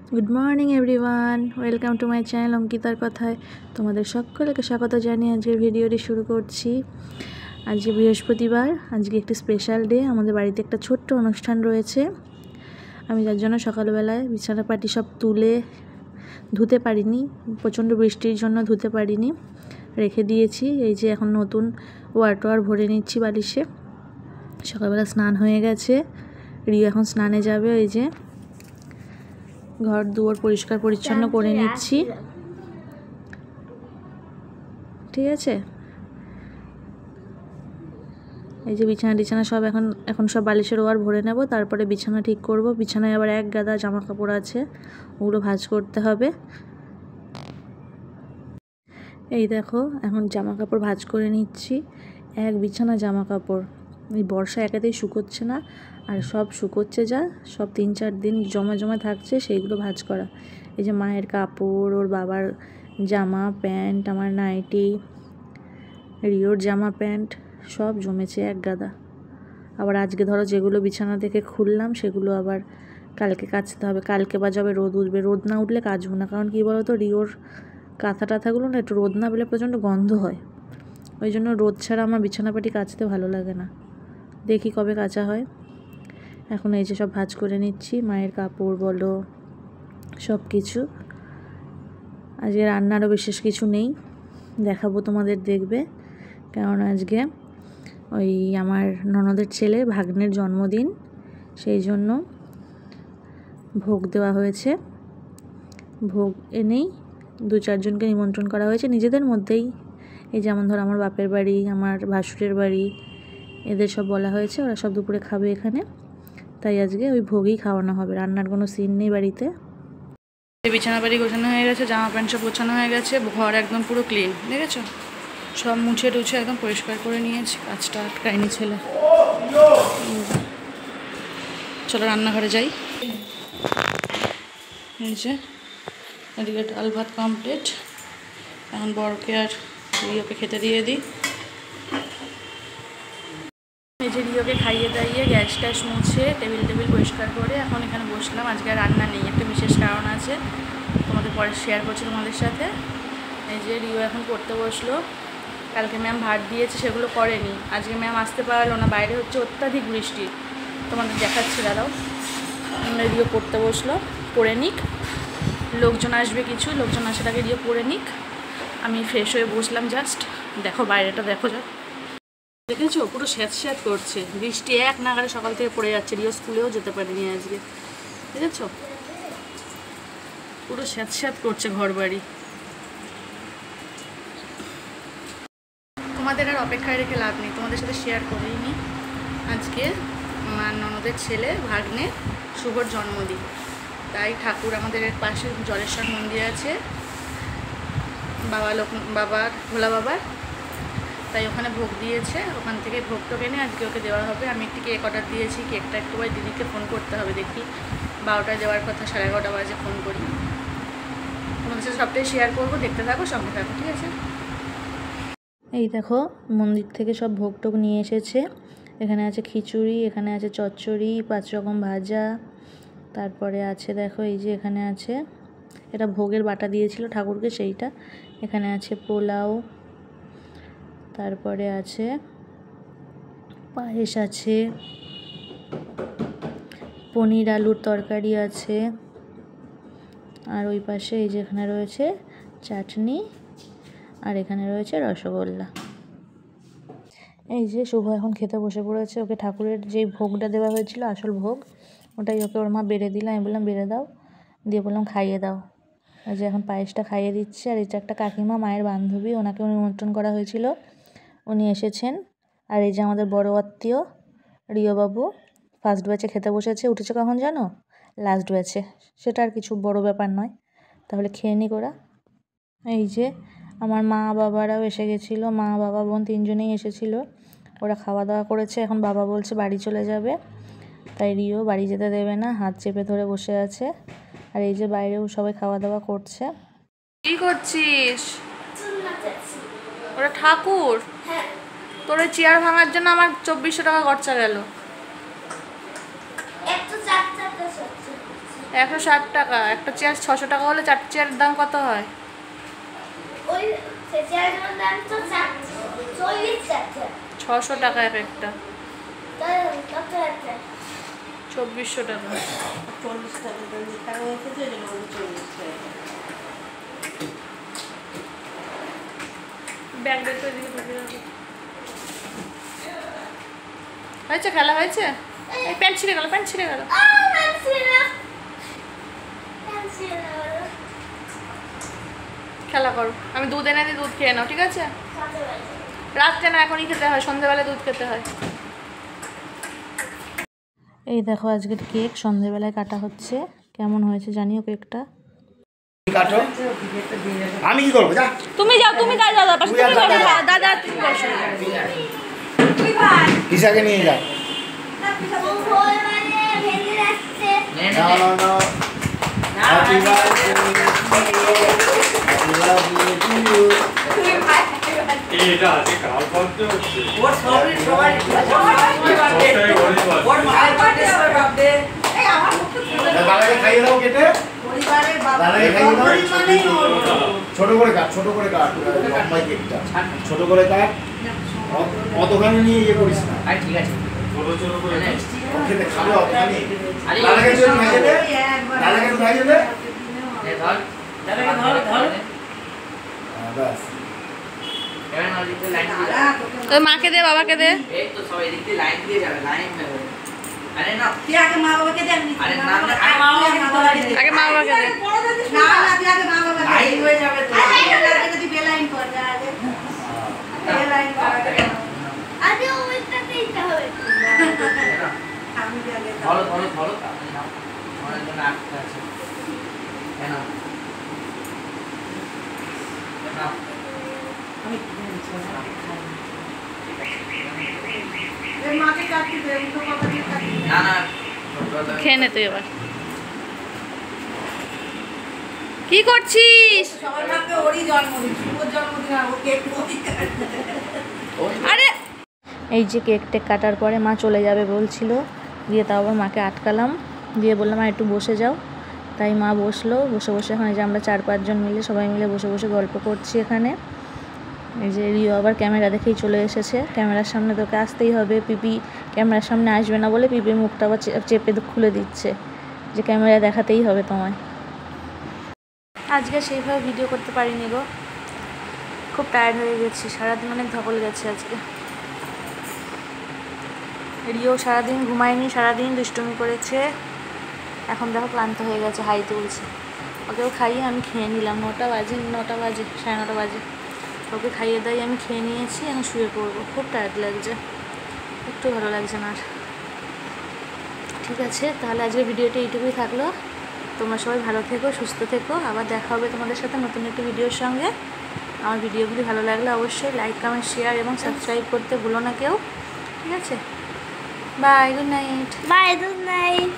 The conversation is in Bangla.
Good morning everyone, welcome to my channel অঙ্কিতার কথায়। তোমাদের সকলকে স্বাগত জানিয়ে আজকের ভিডিওটি শুরু করছি। আজকে বৃহস্পতিবার, আজকে একটি স্পেশাল ডে। আমাদের বাড়িতে একটা ছোট্ট অনুষ্ঠান রয়েছে। আমি যার জন্য সকালবেলায় বিছানাপাটি সব তুলে ধুতে পারিনি, প্রচণ্ড বৃষ্টির জন্য ধুতে পারিনি, রেখে দিয়েছি। এই যে এখন নতুন ওয়াটার ভরে নিচ্ছি বালিশে। সকালবেলা স্নান হয়ে গেছে, রিও এখন স্নানে যাবে। এই যে ঘর দুয়ার পরিষ্কার পরিচ্ছন্ন করে নিচ্ছি, ঠিক আছে। এই যে বিছানা সব এখন সব বালিশের ওয়ার ভরে নেব, তারপরে বিছানা ঠিক করব। বিছানায় আবার এক গাদা জামা কাপড় আছে, ওগুলো ভাঁজ করতে হবে। এই দেখো এখন জামা কাপড় ভাঁজ করে নিচ্ছি। এক বিছানা জামা কাপড়, এই বর্ষা একাতেই শুকোচ্ছে না, আর সব শুকোচ্ছে যা, সব 3-4 দিন জমা থাকছে, সেইগুলো ভাঁজ করা। এই যে মায়ের কাপড়, ওর বাবার জামা প্যান্ট, আমার নাইটি, রিওর জামা প্যান্ট সব জমেছে এক গাদা। আবার আজকে ধরো যেগুলো বিছানা থেকে খুললাম সেগুলো আবার কালকে কাচতে হবে। কালকে বা যবে রোদ উঠবে, রোদ না উঠলে কাচবো না, কারণ কী বলো তো, রিওর কাঁথা টাথাগুলো না একটু রোদ না পেলে প্রচণ্ড গন্ধ হয়। ওই জন্য রোদ ছাড়া আমার বিছানাপাটি কাচতে ভালো লাগে না। দেখি কবে কাচা হয়। এখন এই যে সব ভাঁজ করে নিচ্ছি, মায়ের কাপড় বলো সব কিছু। আজকে রান্নারও বিশেষ কিছু নেই, দেখাবো তোমাদের, দেখবে। কারণ আজকে ওই আমার ননদের ছেলে ভাগ্নের জন্মদিন, সেই জন্য ভোগ দেওয়া হয়েছে। ভোগ এনেই 2-4 জনকে নিমন্ত্রণ করা হয়েছে নিজেদের মধ্যেই। এই যেমন ধর আমার বাপের বাড়ি, আমার ভাসুরের বাড়ি, এদের সব বলা হয়েছে, ওরা সব দুপুরে খাবে এখানে। তাই আজকে ওই ভোগই খাওয়ানো হবে, রান্নার কোনো সিন নেই বাড়িতে। বিছানা বাড়ি গোছানো হয়ে গেছে, জামা প্যান্ট সব গোছানো হয়ে গেছে, ঘর একদম পুরো ক্লিন, দেখেছো? সব মুছে টুছে একদম পরিষ্কার করে নিয়েছি, কাজটা আটকায়নি ছেলে। চলো রান্নাঘরে যাই। এই যে এদিকে ডাল ভাত কমপ্লিট, এখন বড়কে আর রিওকে খেতে দিয়ে দিই। এই যে রিওকে খাইয়ে দাইয়ে গ্যাস ট্যাস মুছে টেবিল পরিষ্কার করে এখন এখানে বসলাম। আজকে রান্না নেই, একটা বিশেষ কারণ আছে, তোমাদের পরে শেয়ার করছি তোমাদের সাথে। এই যে রিও এখন পড়তে বসলো। কালকে ম্যাম ভাত দিয়েছে, সেগুলো করেনি। আজকে ম্যাম আসতে পারলো না, বাইরে হচ্ছে অত্যাধিক বৃষ্টি, তোমাদের দেখাচ্ছি দাঁড়াও। রিও পড়তে বসলো, পড়ে নিক, লোকজন আসবে কিছু, লোকজন আসার আগে রিও পড়ে নিক। আমি ফ্রেশ হয়ে বসলাম জাস্ট। দেখো বাইরেটা দেখো, যা দেখেছো, পুরো স্যাঁত করছে, বৃষ্টি এক নাগারে সকাল থেকে পড়ে যাচ্ছে। রিও স্কুলেও যেতে পারিনি আজকে, দেখেছো, পুরো স্যাঁত করছে ঘর বাড়ি। তোমাদের আর অপেক্ষায় রেখে লাভ নেই, তোমাদের সাথে শেয়ার করেই নি। আজকে আমার ননদের ছেলে ভাগ্নের শুভর জন্মদিন, তাই ঠাকুর আমাদের পাশে জলেশ্বর মন্দির আছে, বাবার ভোলা বাবার, তাই ওখানে ভোগ দিয়েছে। ওখান থেকে ভোগ টোক এনে আজকে ওকে দেওয়া হবে। আমি একটি কেক অর্ডার দিয়েছি, কেকটা একটু দিদিকে ফোন করতে হবে, দেখি 12টায় দেওয়ার কথা, 11:30 বাজে ফোন করি। তোমাদের সাথে সবটাই শেয়ার করবো, দেখতে থাকো, সঙ্গে থাকো, ঠিক আছে। এই দেখো মন্দির থেকে সব ভোগ টোক নিয়ে এসেছে। এখানে আছে খিচুড়ি, এখানে আছে চচ্চড়ি, 5 রকম ভাজা, তারপরে আছে দেখো এই যে এখানে আছে, এটা ভোগের বাটা দিয়েছিল ঠাকুরকে সেইটা। এখানে আছে পোলাও, তারপরে আছে পায়েস, আছে পনির আলুর তরকারি আছে, আর ওই পাশে এই যে এখানে রয়েছে চাটনি, আর এখানে রয়েছে রসগোল্লা। এই যে শুভ এখন খেতে বসে পড়েছে। ওকে ঠাকুরের যেই ভোগটা দেওয়া হয়েছিল, আসল ভোগ, ওটাই ওকে ওর মা বেড়ে দিল। আমি বললাম বেড়ে দাও, দিয়ে বললাম খাইয়ে দাও। এই যে এখন পায়েসটা খাইয়ে দিচ্ছে। আর এটা একটা কাকিমা, মায়ের বান্ধবী, ওনাকেও নিমন্ত্রণ করা হয়েছিল, উনি এসেছেন। আর এই যে আমাদের বড় আত্মীয় রিও বাবু, ফার্স্ট ব্যাচে খেতে বসেছে। উঠেছে কখন জানো? লাস্ট ব্যাচে। সেটা আর কিছু বড় ব্যাপার নয়, তাহলে খেয়ে নিক ওরা। এই যে আমার মা বাবারাও এসে গেছিলো, মা বাবা বোন 3 জনেই এসেছিলো। ওরা খাওয়া দাওয়া করেছে, এখন বাবা বলছে বাড়ি চলে যাবে, তাই রিও বাড়ি যেতে দেবে না, হাত চেপে ধরে বসে আছে। আর এই যে বাইরেও সবাই খাওয়া দাওয়া করছে। কি করছিস? ওরা ঠাকুর, তোর চেয়ার ভাঙার জন্য আমার 2400 টাকা খরচা গেল। 160 টাকা। একটা চেয়ার 600 টাকা হলে 4 চেয়ারের দাম কত হয়? ওই চেয়ারের দাম তো 40 টাকা। 600 টাকা এক একটা। তাই কত আছে? 2400 টাকা। 40 টাকা হয়েছে যে 40 টাকা। ব্যাগ বের করে দিকে ঢুকে যাবে। হয়েছে, খেলা হয়েছে। এই প্যান্ট ছিঁড়ে গেল, প্যান্ট ছিঁড়ে গেল। খেলা করো, আমি দুধ এনে দিই, দুধ খেয়ে নাও, ঠিক আছে? রাত্রে না, এখনই খেতে হয়, সন্ধ্যেবেলায় দুধ খেতে হয়। এই দেখো আজকের কেক সন্ধ্যেবেলায় কাটা হচ্ছে। কেমন হয়েছে জানিও কেকটা। আমি কি করবো? তুমি যাও, তুমি কাজ দাদা পাশে, তুমি বসো দাদা, তুমি বসো। কিসাকে নিয়ে যা। Happy birthday to you. এটা আছে কাল করতে হচ্ছে ওর সবাই সবাই ওর মায়ের বার্থডে এই আমার মুখ দাদাকে খাইয়ে দাও কেটে। পরিবারের দাদাকে খাইয়ে দাও। ছোট করে কাট, ছোট করে কাট। লম্বাই কেকটা ছোট করে কাট। অতখানি নিয়ে ইয়ে করিস না। ঠিক আছে ছোট ছোট করে খেতে খাবে অতখানি। দাদাকে একটু খাইয়ে দে। দাদাকে একটু খাইয়ে দে। ধর দাদাকে ধর ধর ব্যাস। এবার না দিতে লাইন দিয়ে তো মাকে দে, বাবাকে দে। এই তো সবাই দিতে লাইন দিয়ে যাবে লাইন দেবে আরে না তুই আগে মা বাবাকে দে আমি আরে না আগে মা বাবাকে দে আগে মা বাবাকে দে। না না তুই আগে মা বাবাকে লাইন হয়ে যাবে তো আগে তুই বেলাইন কর যা আগে বেলাইন কর আরে ওইটাতে দিতে হবে। আমি আগে ধরো ধরো ধরো নাও আমার জন্য আটকে আছে কেন না আমি মাকে কাটতে দে উল্টো কথা দিয়ে কাটতে না না খেয়ে নে তুই এবার। কি করছিস? সবার ভাবে ওরই জন্মদিন শুভ জন্মদিন আর ও কেক ওই কাটবে আরে এই যে কেক টেক কাটার পরে মা চলে যাবে বলছিল, দিয়ে তাও আবার মাকে আটকালাম, দিয়ে বললাম মা একটু বসে যাও। তাই মা বসলো, বসে বসে এখন যে আমরা 4-5 জন মিলে সবাই মিলে বসে বসে গল্প করছি এখানে। এই যে রিও আবার ক্যামেরা দেখেই চলে এসেছে। ক্যামেরার সামনে তোকে আসতেই হবে, পিপি ক্যামেরার সামনে আসবে না বলে পিপির মুখটা আবার চেপে খুলে দিচ্ছে যে ক্যামেরা দেখাতেই হবে তোমায়। আজকে সেইভাবে ভিডিও করতে পারিনি গো, খুব টায়ার্ড হয়ে গেছি, সারাদিন অনেক ধকল গেছে আজকে। রিও সারাদিন ঘুমায়নি, সারাদিন দুষ্টুমি করেছে, এখন দেখো ক্লান্ত হয়ে গেছে, হাই তুলছে। ওকেও খাইয়ে আমি খেয়ে নিলাম, 9টা বাজে, 9:30 বাজে। ওকে খাইয়ে দাই আমি খেয়ে নিয়েছি, এখন শুয়ে পড়বো। খুব টায়ার্ড লাগছে, একটু ভালো লাগছে না আর। ঠিক আছে, তাহলে আজকের ভিডিওটা এইটুকুই থাকলো। তোমরা সবাই ভালো থেকো, সুস্থ থেকো, আবার দেখা হবে তোমাদের সাথে নতুন একটি ভিডিওর সঙ্গে। আমার ভিডিওগুলি ভালো লাগলে অবশ্যই লাইক, কমেন্ট, শেয়ার এবং সাবস্ক্রাইব করতে ভুলো না কেউ, ঠিক আছে? Bye, good night. Bye, good night.